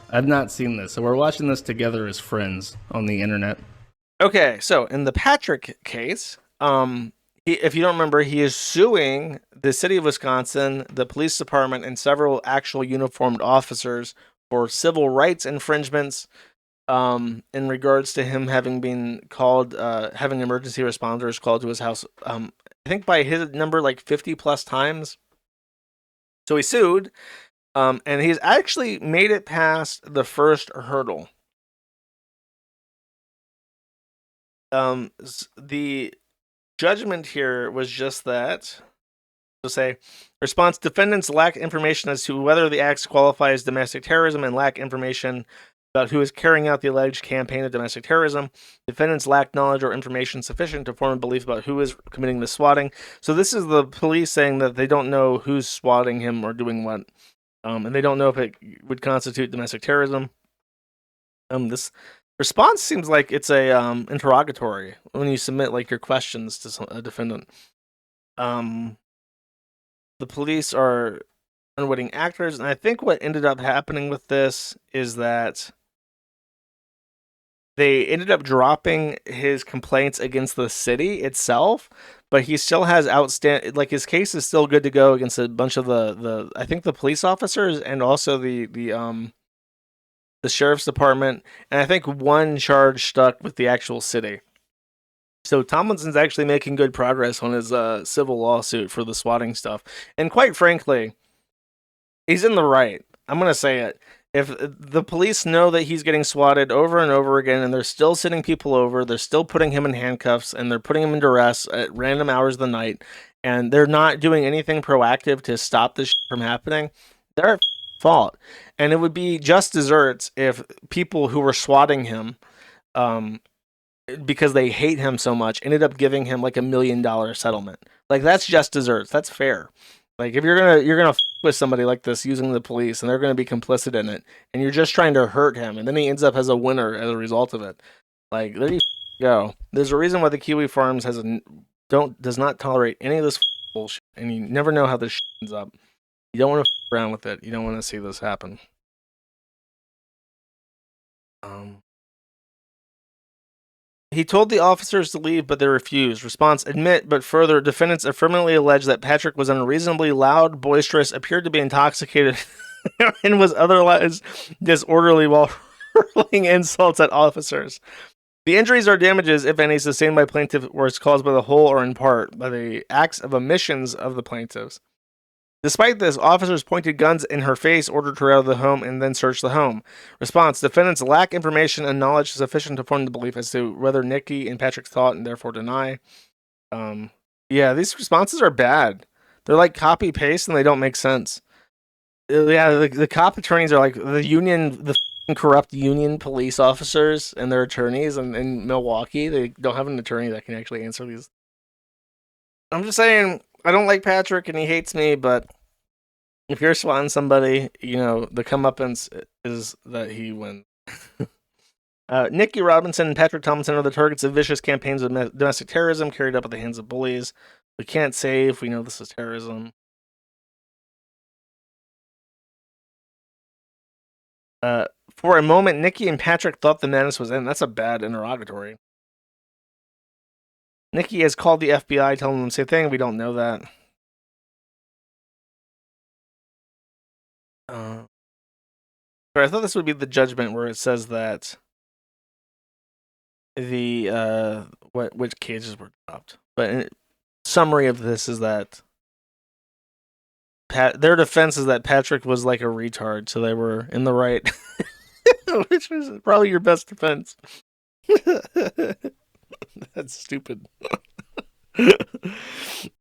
I've not seen this, so we're watching this together as friends on the internet. Okay, so in the Patrick case, if you don't remember, he is suing the city of Wisconsin, the police department, and several actual uniformed officers for civil rights infringements. In regards to him having been called, having emergency responders called to his house, I think by his number like 50 plus times. So he sued, and he's actually made it past the first hurdle. The judgment here was just that. To say, response: defendants lack information as to whether the acts qualify as domestic terrorism and lack information about who is carrying out the alleged campaign of domestic terrorism. Defendants lack knowledge or information sufficient to form a belief about who is committing the swatting. So this is the police saying that they don't know who's swatting him or doing what, and they don't know if it would constitute domestic terrorism. This response seems like it's a interrogatory when you submit like your questions to a defendant. The police are unwitting actors, and I think what ended up happening with this is that they ended up dropping his complaints against the city itself, but he still has outstanding, like his case is still good to go against a bunch of the I think the police officers and also the sheriff's department, and I think one charge stuck with the actual city. So Tomlinson's actually making good progress on his civil lawsuit for the swatting stuff, and quite frankly, he's in the right. I'm gonna say it. If the police know that he's getting swatted over and over again, and they're still sending people over, they're still putting him in handcuffs, and they're putting him in duress at random hours of the night, and they're not doing anything proactive to stop this from happening, they're at fault. And it would be just desserts if people who were swatting him, because they hate him so much, ended up giving him like $1 million settlement. Like that's just desserts. That's fair. Like if you're gonna with somebody like this using the police, and they're gonna be complicit in it, and you're just trying to hurt him, and then he ends up as a winner as a result of it. Like there you go. There's a reason why the Kiwi Farms does not tolerate any of this bullshit, and you never know how this ends up. You don't want to around with it. You don't want to see this happen. Um, He told the officers to leave, but they refused. Response: admit, but further, defendants affirmatively allege that Patrick was unreasonably loud, boisterous, appeared to be intoxicated, and was otherwise disorderly while hurling insults at officers. The injuries or damages, if any, sustained by plaintiff were caused by the whole or in part by the acts of omissions of the plaintiffs. Despite this, officers pointed guns in her face, ordered her out of the home, and then searched the home. Response: defendants lack information and knowledge sufficient to form the belief as to whether Nikki and Patrick thought and therefore deny. Yeah, these responses are bad. They're like copy paste and they don't make sense. Yeah, the cop attorneys are like the corrupt union police officers and their attorneys in Milwaukee. They don't have an attorney that can actually answer these. I'm just saying, I don't like Patrick and he hates me, but if you're swatting somebody, the comeuppance is that he wins. Nikki Robinson and Patrick Tomlinson are the targets of vicious campaigns of domestic terrorism carried out at the hands of bullies. We can't save. We know this is terrorism. For a moment, Nikki and Patrick thought the madness was in. That's a bad interrogatory. Nikki has called the FBI, telling them the same thing. We don't know that. I thought this would be the judgment where it says that the which cages were dropped. But in summary of this is that their defense is that Patrick was like a retard, so they were in the right, which is probably your best defense. That's stupid.